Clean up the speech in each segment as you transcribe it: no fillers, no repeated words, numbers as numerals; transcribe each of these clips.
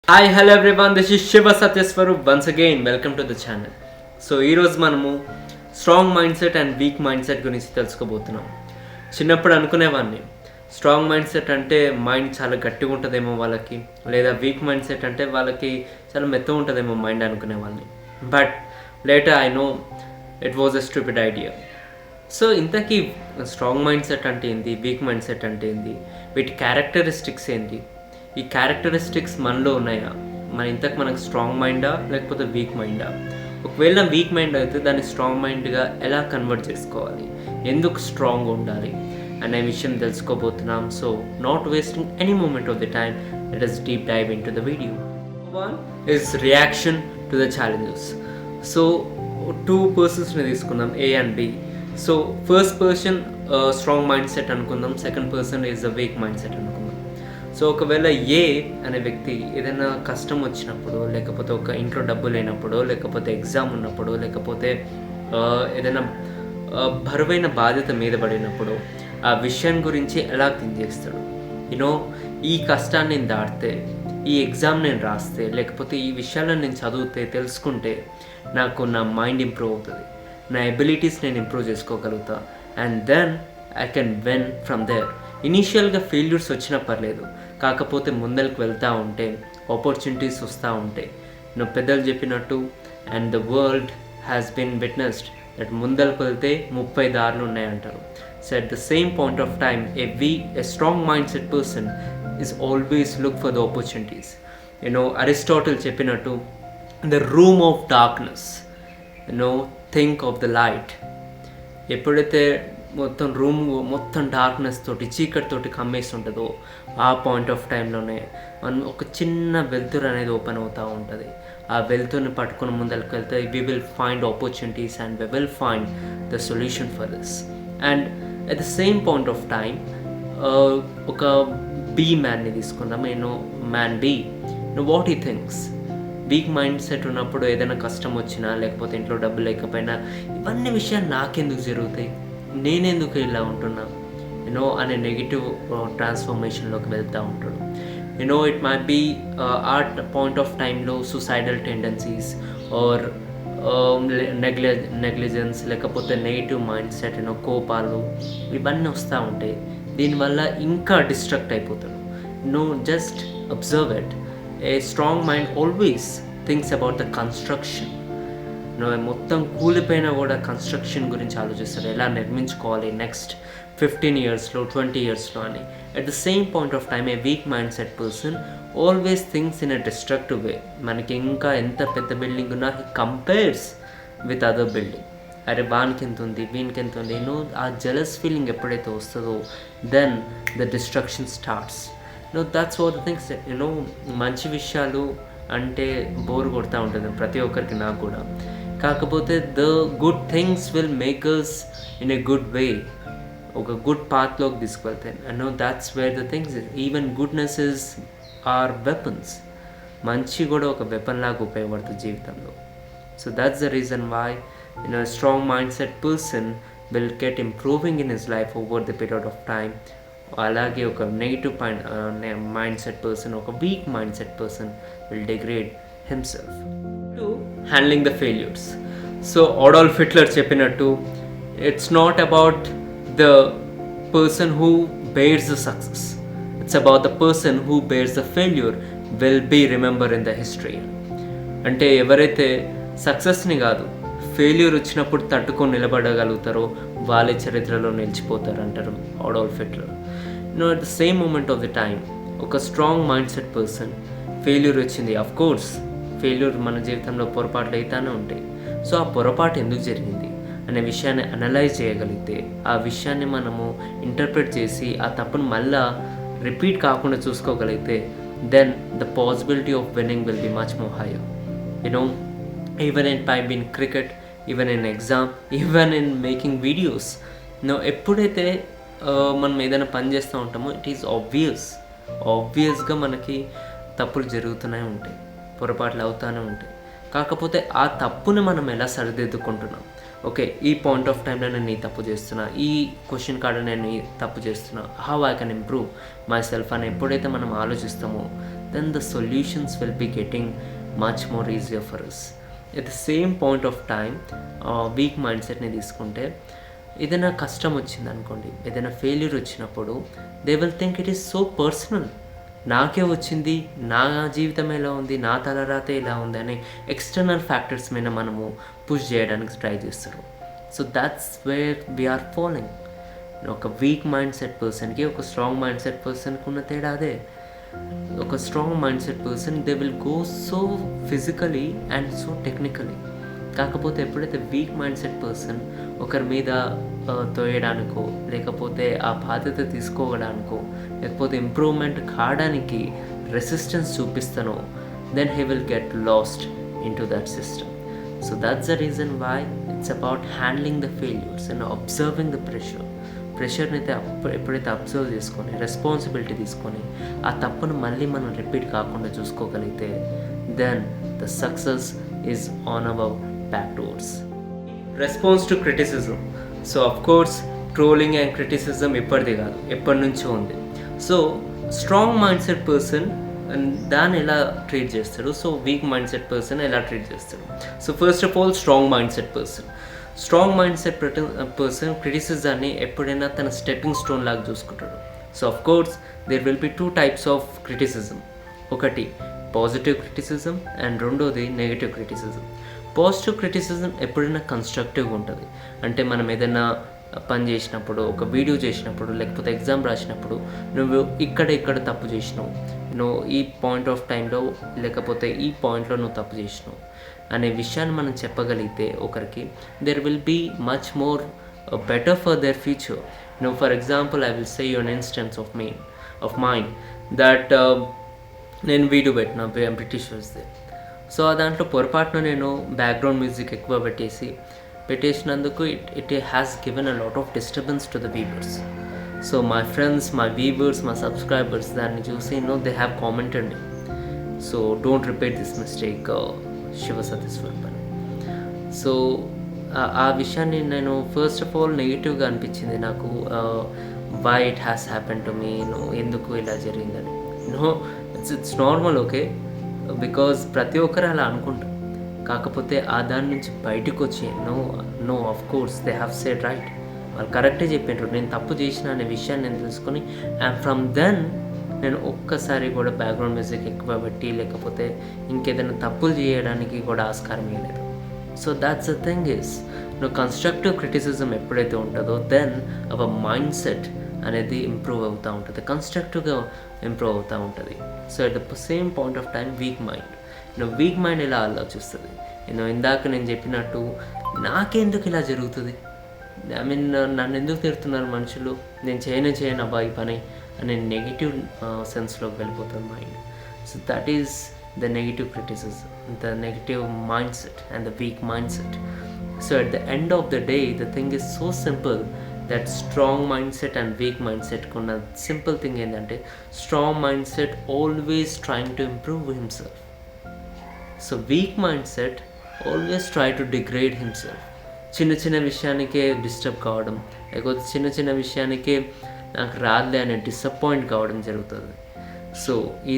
Hi, hello everyone. This is Shiva Satyaswarup once again. Welcome to the channel. So ఈరోజు మనము strong mind set and weak mind set గురించి తెలుసుకోబోతున్నాం. చిన్నప్పుడు అనుకునేవాడిని strong mind set అంటే mind చాలా గట్టిగా ఉంటుందేమో వాళ్ళకి, లేదా వీక్ మైండ్ సెట్ అంటే వాళ్ళకి చాలా మెత్తగా ఉంటుందేమో మైండ్ అనుకునేవాడిని. But later I know it was a stupid idea. So ఇంతకీ స్ట్రాంగ్ మైండ్ సెట్ అంటే ఏంటి, వీక్ మైండ్ సెట్ అంటే ఏంటి, వీటి క్యారెక్టరిస్టిక్స్ ఏంటి, ఈ క్యారెక్టరిస్టిక్స్ మనలో ఉన్నాయా, మనకు స్ట్రాంగ్ మైండా లేకపోతే వీక్ మైండా, ఒకవేళ వీక్ మైండ్ అయితే దాన్ని స్ట్రాంగ్ మైండ్గా ఎలా కన్వర్ట్ చేసుకోవాలి, ఎందుకు స్ట్రాంగ్ ఉండాలి అనే విషయం తెలుసుకోబోతున్నాం. So not wasting any moment of the time, let us deep dive into the video. One is reaction to the challenges. So two personsని తీసుకుందాం, A and B. So first person strong mind set అనుకుందాం, second person is the weak mind set అనుకుందాం. So ఒకవేళ A అనే వ్యక్తి ఏదైనా కష్టం వచ్చినప్పుడు, లేకపోతే ఒక ఇంట్లో డబ్బు లేనప్పుడు, లేకపోతే ఎగ్జామ్ ఉన్నప్పుడు, లేకపోతే ఏదైనా బరువైన బాధ్యత మీద పడినప్పుడు ఆ విషయం గురించి ఎలా థింక్ చేస్తాడు, యూనో ఈ కష్టాన్ని నేను దాటితే, ఈ ఎగ్జామ్ నేను రాస్తే, లేకపోతే ఈ విషయాలను నేను చదివితే, తెలుసుకుంటే నాకు నా మైండ్ ఇంప్రూవ్ అవుతుంది, నా ఎబిలిటీస్ నేను ఇంప్రూవ్ చేసుకోగలుగుతా, and then I can win from there. ఇనీషియల్గా ఫెయిల్యూర్స్ వచ్చినా పర్లేదు, కాకపోతే ముందరికి వెళ్తూ ఉంటే ఆపర్చునిటీస్ వస్తూ ఉంటాయి. నువ్వు పెద్దలు చెప్పినట్టు, and the world has been witnessed that ముందరికి వెళ్తే 30 దారులు ఉన్నాయంటారు. So at the same point of time a strong mind set person is always look for the opportunities. Aristotle చెప్పినట్టు the room of darkness, think of the light. ఎప్పుడైతే మొత్తం darkness తోటి, చీకటితోటి కమ్మేసి ఉంటుందో ఆ పాయింట్ ఆఫ్ టైంలోనే మనం ఒక చిన్న వెలుతురు అనేది ఓపెన్ అవుతూ ఉంటుంది. ఆ వెలుతురుని పట్టుకుని ముందరికి వెళ్తే we will find opportunities and we will find the solution for this. And at the same point of time ఒక బీ మ్యాన్ని తీసుకుందాం. Man B, what he thinks. Weak mind set ఉన్నప్పుడు ఏదైనా కష్టం వచ్చినా, లేకపోతే ఇంట్లో డబ్బు లేకపోయినా, ఇవన్నీ విషయాలు నాకెందుకు జరుగుతాయి, నేనెందుకు ఇలా ఉంటున్నా, అనే నెగిటివ్ ట్రాన్స్ఫర్మేషన్లోకి వెళ్తూ ఉంటాడు. ఇట్ మైట్ బీ ఆ పాయింట్ ఆఫ్ టైంలో సూసైడల్ టెండెన్సీస్ ఆర్ నెగ్లిజెన్స్, లేకపోతే నెగిటివ్ మైండ్ సెట్, కోపాలు, ఇవన్నీ వస్తూ ఉంటాయి. దీనివల్ల ఇంకా డిస్ట్రాక్ట్ అయిపోతాడు. Just observe it. A strong mind always thinks about the construction. మొత్తం కూలిపోయినా కూడా కన్స్ట్రక్షన్ గురించి ఆలోచిస్తారు, ఎలా నిర్మించుకోవాలి నెక్స్ట్ 15 yearsలో 20 yearsలో అని. At the same point of time a weak mind set person always thinks in a destructive way. మనకి ఇంకా ఎంత పెద్ద బిల్డింగ్ ఉన్నా he compares with other building. అరే వానికి ఎంత ఉంది, వీనికి ఎంత ఉంది, ఆ జెలస్ ఫీలింగ్ ఎప్పుడైతే వస్తుందో then the destruction starts. That's what the things. మంచి విషయాలు అంటే బోర్ కొడుతూ ఉంటుంది ప్రతి ఒక్కరికి, నాకు కూడా. కాకపోతే the good things will make us in a good way, ఒక గుడ్ పాత్లోకి తీసుకువెళ్తాయి. That's where the things. Even goodness is our weapons. మంచి కూడా ఒక వెపన్ లాగా ఉపయోగపడుతుంది జీవితంలో. So that's the reason why strong mind set person will get improving in his life over the period of time. అలాగే ఒక నెగిటివ్ మైండ్ సెట్ పర్సన్, ఒక weak mind set person will degrade himself. To handling the failures. So Adolf Hitler చెప్పినట్టు, it's not about the person who bears the success, it's about the person who bears the failure will be remember in the history. అంటే ఎవరైతే సక్సెస్ని కాదు, failure వచ్చినప్పుడు తట్టుకొని నిలబడగలుగుతారో వాళ్ళే చరిత్రలో నిలిచిపోతారు అంటారు Adolf Hitler. At the same moment of the time ఒక strong mind set person, failure వచ్చింది, అఫ్ కోర్స్ ఫెయిల్యూర్ మన జీవితంలో పొరపాట్లు అవుతానే ఉంటాయి. సో ఆ పొరపాటు ఎందుకు జరిగింది అనే విషయాన్ని అనలైజ్ చేయగలిగితే, ఆ విషయాన్ని మనము ఇంటర్ప్రిట్ చేసి ఆ తప్పును మళ్ళా రిపీట్ కాకుండా చూసుకోగలిగితే, then the possibility of winning will be much more higher. Even in cricket, even in exam, even in making videos. ఎప్పుడైతే మనం ఏదైనా పని చేస్తూ ఉంటామో ఇట్ ఈజ్ ఆబ్వియస్గా మనకి తప్పులు జరుగుతూనే ఉంటాయి, పొరపాట్లు అవుతూనే ఉంటాయి. కాకపోతే ఆ తప్పుని మనం ఎలా సరిదిద్దుకుంటున్నాం, ఓకే ఈ పాయింట్ ఆఫ్ టైంలో నేను ఈ తప్పు చేస్తున్నా, ఈ క్వశ్చన్ కాడ నేను ఈ తప్పు చేస్తున్నా, how I can improve my self అని ఎప్పుడైతే మనం ఆలోచిస్తామో then the solutions will be getting much more easier for us. At the same point of time, week mind సెట్ని తీసుకుంటే ఏదైనా కష్టం వచ్చింది అనుకోండి, ఏదైనా ఫెయిల్యూర్ వచ్చినప్పుడు they will think it is so personal. నాకే వచ్చింది, నా జీవితం ఎలా ఉంది, నా తలరాతే ఇలా ఉంది అని ఎక్స్టర్నల్ ఫ్యాక్టర్స్ మీద మనము పుష్ చేయడానికి ట్రై చేస్తారు. So that's where we're following. ఒక వీక్ మైండ్ సెట్ పర్సన్కి ఒక స్ట్రాంగ్ మైండ్ సెట్ పర్సన్కి ఉన్న తేడా అదే. ఒక strong mind set person they will go so physically and so technically. కాకపోతే ఎప్పుడైతే వీక్ మైండ్ సెట్ పర్సన్ ఒకరి మీద తోయడానికో, లేకపోతే ఆ బాధ్యత తీసుకోవడానికో, లేకపోతే ఇంప్రూవ్మెంట్ కావడానికి రెసిస్టెన్స్ చూపిస్తానో, then he will get lost in to that system. So that's the reason why it's about handling the failures and observing the ప్రెషర్ని అయితే ఎప్పుడైతే అబ్జర్వ్ చేసుకొని రెస్పాన్సిబిలిటీ తీసుకొని ఆ తప్పును మళ్ళీ మనం రిపీట్ కాకుండా చూసుకోగలిగితే, then the success is on our back doors. Response to criticism. So of course trolling and criticism ఇప్పటిది కాదు, ఎప్పటి నుంచో ఉంది. So strong mind set person దాన్ని ఎలా ట్రీట్ చేస్తాడు, so weak mind set person ఎలా ట్రీట్ చేస్తాడు. So first of all strong mind set person క్రిటిసిజాన్ని ఎప్పుడైనా తన స్టెప్పింగ్ స్టోన్ లాగా చూసుకుంటాడు. So of course there will be 2 types of criticism. ఒకటి పాజిటివ్ క్రిటిసిజం అండ్ రెండోది నెగిటివ్ క్రిటిసిజం. పాజిటివ్ క్రిటిసిజం ఎప్పుడైనా కన్స్ట్రక్టివ్గా ఉంటుంది. అంటే మనం ఏదైనా పని చేసినప్పుడు, ఒక వీడియో చేసినప్పుడు, లేకపోతే ఎగ్జామ్ రాసినప్పుడు నువ్వు ఇక్కడ తప్పు చేసినావు, నువ్వు ఈ పాయింట్ ఆఫ్ టైంలో లేకపోతే ఈ పాయింట్లో నువ్వు తప్పు చేసినావు అనే విషయాన్ని మనం చెప్పగలిగితే ఒకరికి, there will be much more better for their future. For example I will say you an instance of mind that నేను వీడియో పెట్టిన బ్రిటిషర్స్ది. సో దాంట్లో పొరపాటున నేను బ్యాక్గ్రౌండ్ మ్యూజిక్ ఎక్కువ పెట్టేసినందుకు it has given a lot of disturbance to the viewers. So my friends, my viewers, my subscribers దాన్ని చూసి they have commented me. So don't repeat this mistake Shiva Satheeswaran. So ఆ విషయాన్ని నేను ఫస్ట్ ఆఫ్ ఆల్ నెగిటివ్గా అనిపించింది నాకు. Why it has happen to me, ఎందుకు ఇలా జరిగిందని. ఇట్స్ నార్మల్, ఓకే, బికాజ్ ప్రతి ఒక్కరు అలా అనుకుంటారు. కాకపోతే దాని నుంచి బయటకు వచ్చి no of course they have said right, వాళ్ళు కరెక్టే చెప్పింటారు, నేను తప్పు చేసిన అనే విషయాన్ని నేను తెలుసుకొని అండ్ ఫ్రమ్ దెన్ నేను ఒక్కసారి కూడా బ్యాక్గ్రౌండ్ మ్యూజిక్ ఎక్కువ పెట్టి లేకపోతే ఇంకేదైనా తప్పులు చేయడానికి కూడా ఆస్కారం ఇవ్వలేదు. So that's the thing is, constructive criticism ఎప్పుడైతే ఉంటుందో దెన్ అవర్ మైండ్ సెట్ అనేది ఇంప్రూవ్ అవుతూ ఉంటుంది, కన్స్ట్రక్టివ్గా ఇంప్రూవ్ అవుతూ ఉంటుంది. So at the same point of time weak mind ఎలా ఆలోచిస్తుంది. ఇందాక నేను చెప్పినట్టు నాకెందుకు ఇలా జరుగుతుంది, నన్ను ఎందుకు తిడుతున్నారు మనుషులు, నేను చేయను అబ్బా ఈ పని అనే నెగిటివ్ సెన్స్లోకి వెళ్ళిపోతుంది mind. So that is the negative criticism, the negative mind set and the weak mind set. So at the end of the day the thing is so simple that strong mind set and weak mind సెట్కి ఉన్న simple thing ఏంటంటే, strong mind set always trying to improve himself. So weak mind set always try to degrade himself. చిన్న విషయానికే disturb కావడం, లేకపోతే చిన్న విషయానికే నాకు రాదులే అనే డిసప్పాయింట్ కావడం జరుగుతుంది. సో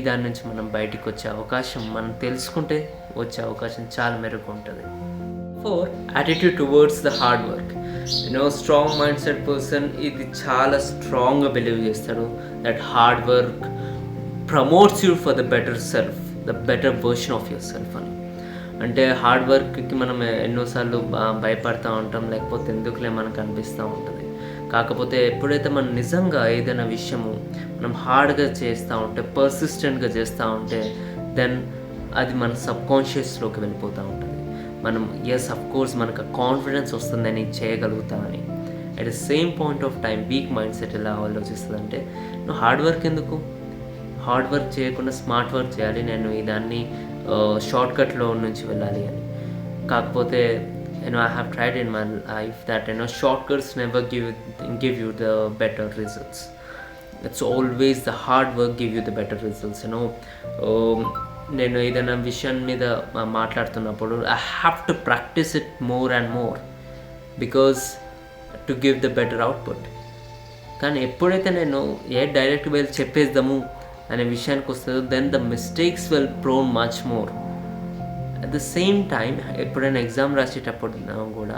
దాని నుంచి మనం బయటికి వచ్చే అవకాశం, మనం తెలుసుకుంటే వచ్చే అవకాశం చాలా మెరుగు ఉంటుంది. 4 attitude towards the hard work. Strong mind set person ఇది చాలా స్ట్రాంగ్గా బిలీవ్ చేస్తాడు that hard work promotes you for the better self, the better version of your self అని. అంటే హార్డ్ వర్క్కి మనం ఎన్నోసార్లు భయపడతూ ఉంటాం, లేకపోతే ఎందుకులే మనకు అనిపిస్తూ ఉంటుంది. కాకపోతే ఎప్పుడైతే మనం నిజంగా ఏదైనా విషయము మనం హార్డ్గా చేస్తూ ఉంటే, పర్సిస్టెంట్గా చేస్తూ ఉంటే, దెన్ అది మన సబ్కాన్షియస్లోకి వెళ్ళిపోతూ ఉంటుంది. మనం అఫ్ కోర్స్ మనకు కాన్ఫిడెన్స్ వస్తుందని చేయగలుగుతామని. At the same point of time weak mind set ఎలా ఆలోచిస్తుంది అంటే, హార్డ్ వర్క్ ఎందుకు, హార్డ్ వర్క్ చేయకుండా స్మార్ట్ వర్క్ చేయాలి, నేను దాన్ని షార్ట్కట్లో నుంచి వెళ్ళాలి అని. కాకపోతే I have tried in my life that shortcuts never give you the better results. It's always the hard work give you the better results. నేను ఏదైనా విషయం మీద మాట్లాడుతున్నప్పుడు I have to practice it more and more because to give the better output. కానీ ఎప్పుడైతే నేను direct వెళ్ళి చెప్పేద్దాము అనే విషయానికి వస్తుందో then the mistakes will prone much more. At the same time ఎప్పుడైనా ఎగ్జామ్ రాసేటప్పుడు కూడా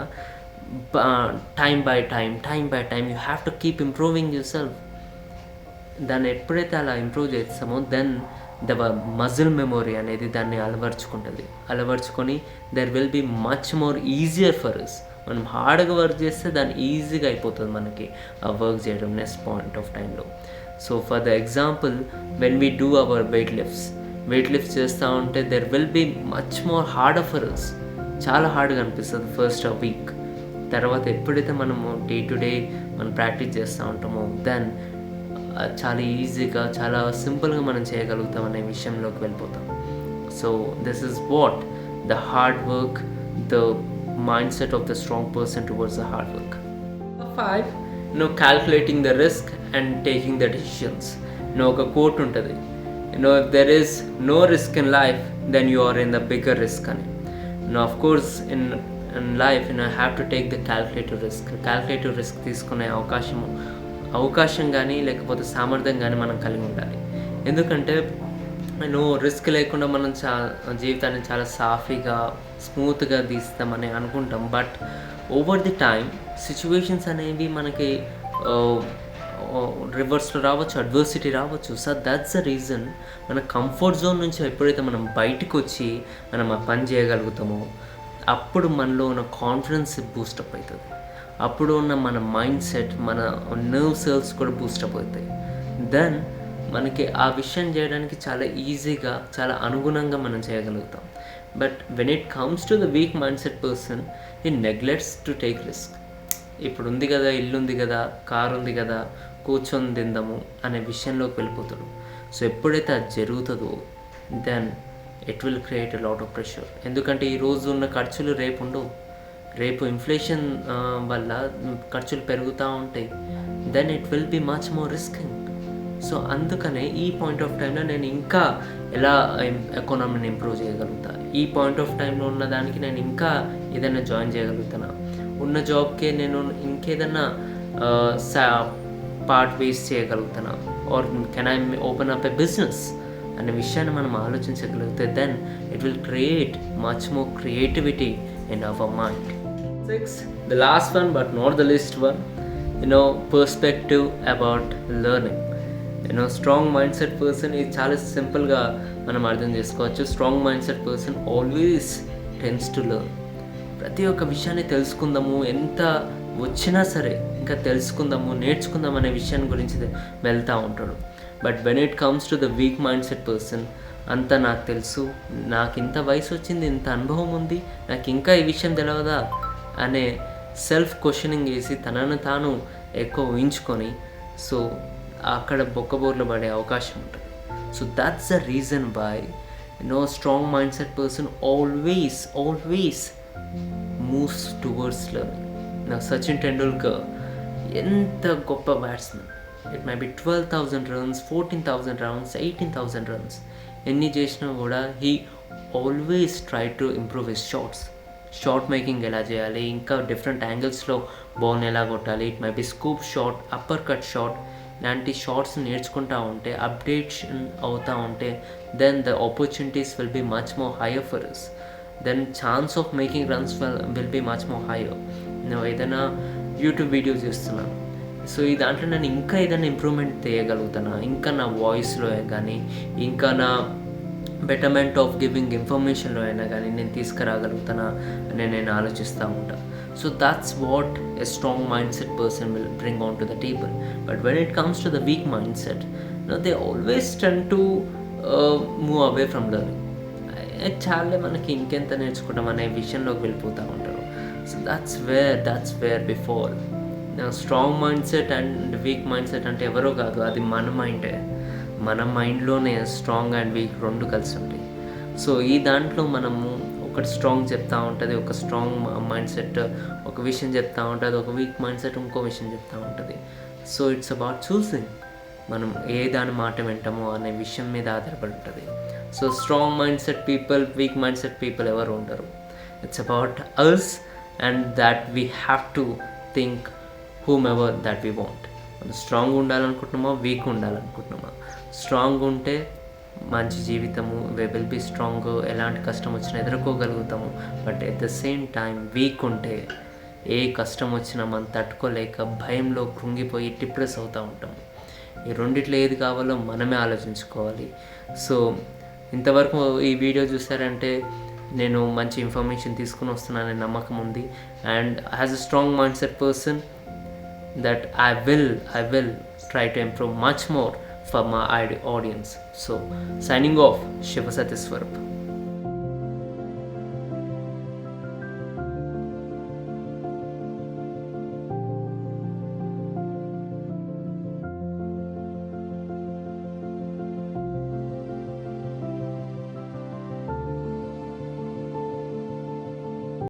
time by time you have to keep improving yourself. దాన్ని ఎప్పుడైతే అలా ఇంప్రూవ్ చేస్తామో దెన్ ద మజిల్ మెమొరీ అనేది దాన్ని అలవర్చుకొని there will be much more easier for us. మనం హార్డ్గా వర్క్ చేస్తే దాన్ని ఈజీగా అయిపోతుంది మనకి ఆ వర్క్ చేయడం నెక్స్ట్ పాయింట్ ఆఫ్ టైంలో. So for the example when we do our weight lifts చేస్తూ ఉంటే there will be much more harder for us. చాలా హార్డ్గా అనిపిస్తుంది ఫస్ట్ వీక్. తర్వాత ఎప్పుడైతే మనము డే టు డే మనం ప్రాక్టీస్ చేస్తూ ఉంటామో దెన్ చాలా ఈజీగా చాలా సింపుల్గా మనం చేయగలుగుతాం అనే విషయంలోకి వెళ్ళిపోతాం. So this is what the hard work, the mind set of the strong person towards the hard work. 5, calculating the risk and taking the decisions. ఒక కోట్ ఉంటుంది, if there is no risk in life then you are in the bigger risk అని. Of course in life I have to take the calculative risk తీసుకునే అవకాశం కానీ లేకపోతే సామర్థ్యం కానీ మనం కలిగి ఉండాలి. ఎందుకంటే రిస్క్ లేకుండా మనం జీవితాన్ని చాలా సాఫీగా స్మూత్గా తీస్తామని అనుకుంటాం. But over the time situations అనేవి మనకి రివర్స్లో రావచ్చు, అడ్వర్సిటీ రావచ్చు. సో దట్స్ ద రీజన్ మన కంఫర్ట్ జోన్ నుంచి ఎప్పుడైతే మనం బయటకు వచ్చి మనం ఆ పని చేయగలుగుతామో అప్పుడు మనలో ఉన్న కాన్ఫిడెన్స్ బూస్టప్ అవుతుంది. అప్పుడు ఉన్న మన మైండ్ సెట్, మన నర్వ్ సెల్స్ కూడా బూస్టప్ అవుతాయి. దెన్ మనకి ఆ విషయం చేయడానికి చాలా ఈజీగా చాలా అనుగుణంగా మనం చేయగలుగుతాం. But when it comes to the weak mind set person he neglects to take risk. ఇప్పుడు ఉంది కదా, ఇల్లు ఉంది కదా, కారు ఉంది కదా, కూర్చొని తిందాము అనే విషయంలోకి వెళ్ళిపోతాడు. సో ఎప్పుడైతే అది జరుగుతుందో then it will create a lot of pressure. ఎందుకంటే ఈరోజు ఉన్న ఖర్చులు రేపు ఉండవు. రేపు ఇన్ఫ్లేషన్ వల్ల ఖర్చులు పెరుగుతూ ఉంటాయి. Then it will be much more risking. So అందుకనే ఈ పాయింట్ ఆఫ్ టైంలో నేను ఇంకా ఎలా ఎకానమీని ఇంప్రూవ్ చేయగలుగుతా, ఈ పాయింట్ ఆఫ్ టైంలో ఉన్న దానికి నేను ఇంకా ఏదైనా జాయిన్ చేయగలుగుతానా, ఉన్న జాబ్కే నేను ఇంకేదన్నా పార్ట్ వేస్ చేయగలుగుతానా, or can I open up a business అనే విషయాన్ని మనం ఆలోచించగలిగితే then it will create much more creativity in our mind. 6, the last one but not the least one, perspective about learning. Strong mindset person is చాలా సింపుల్గా మనం అర్థం చేసుకోవచ్చు. Strong mind set person always tends to learn. ప్రతి ఒక్క విషయాన్ని తెలుసుకుందాము, ఎంత వచ్చినా సరే ఇంకా తెలుసుకుందాము, నేర్చుకుందాం అనే విషయాన్ని గురించి వెళ్తూ ఉంటాడు. But when it comes to the weak mind set person, అంతా నాకు తెలుసు, నాకు ఇంత వయసు వచ్చింది, ఇంత అనుభవం ఉంది, నాకు ఇంకా ఈ విషయం తెలియదా అనే సెల్ఫ్ క్వశ్చనింగ్ వేసి తనను తాను ఎక్కువ ఊహించుకొని సో అక్కడ బొక్కబోర్లు పడే అవకాశం ఉంటుంది. So that's the reason why strong mind set person always moves towards learning. Sachin Tendulkar ఎంత గొప్ప batsmen, it may be 12,000 runs, 14,000 runs, 18,000 runs ఎన్ని చేసినా కూడా he always try to improve his short making ఎలా చేయాలి, ఇంకా డిఫరెంట్ యాంగిల్స్లో బాల్ని ఎలా కొట్టాలి, it may be scoop shot, upper cut shot, ఇలాంటి షార్ట్స్ నేర్చుకుంటూ ఉంటే అప్డేషన్ అవుతూ ఉంటే then the opportunities will be much more higher for us. Then chance of making runs will be much more higher. నేను ఏదైనా యూట్యూబ్ వీడియోస్ చేస్తున్నాను, so ఈ దాంట్లో నేను ఇంకా ఏదైనా ఇంప్రూవ్మెంట్ చేయగలుగుతానా, ఇంకా నా వాయిస్లో కానీ ఇంకా నా బెటర్మెంట్ ఆఫ్ గివింగ్ ఇన్ఫర్మేషన్లో అయినా కానీ నేను తీసుకురాగలుగుతానా అని నేను ఆలోచిస్తూ ఉంటాను. So that's what a strong mind set person will bring on to the table. But when it comes to the weak mind set they always tend to move away from learning. చాలే మనకి ఇంకెంత నేర్చుకుంటాం అనే విషయంలోకి వెళ్ళిపోతూ ఉంటారు. So that's where before strong mind set and weak mind set అంటే ఎవరో కాదు, అది మన మైండే. మన మైండ్లోనే స్ట్రాంగ్ అండ్ వీక్ రెండు కలిసి ఉంటాయి. సో ఈ దాంట్లో మనము ఒకటి స్ట్రాంగ్ చెప్తూ ఉంటుంది, ఒక స్ట్రాంగ్ మైండ్ సెట్ ఒక విషయం చెప్తూ ఉంటుంది, ఒక వీక్ మైండ్ సెట్ ఇంకో విషయం చెప్తూ ఉంటుంది. సో ఇట్స్ అబౌట్ చూసింగ్, మనం ఏ దాని మాట వింటామో అనే విషయం మీద ఆధారపడి ఉంటుంది. So strong mind set people, weak mind set people ఎవరు ఉండరు. It's about us and that we have to think whomever that we want. మనం స్ట్రాంగ్ ఉండాలనుకుంటున్నామా, వీక్ ఉండాలనుకుంటున్నామా. స్ట్రాంగ్ ఉంటే మంచి జీవితము, వి విల్ బీ స్ట్రాంగ్, ఎలాంటి కష్టం వచ్చినా ఎదుర్కోగలుగుతాము. But at the same time weak ఉంటే ఏ కష్టం వచ్చినా మనం తట్టుకోలేక భయంలో కృంగిపోయి డిప్రెస్ అవుతూ ఉంటాము. ఈ రెండిట్లో ఏది కావాలో మనమే ఆలోచించుకోవాలి. సో ఇంతవరకు ఈ వీడియో చూసారంటే నేను మంచి ఇన్ఫర్మేషన్ తీసుకుని వస్తున్నానని నమ్మకం ఉంది. And as a strong mind set person that I will try to improve much more for my audience. So signing off, Shiva Satyaswarup.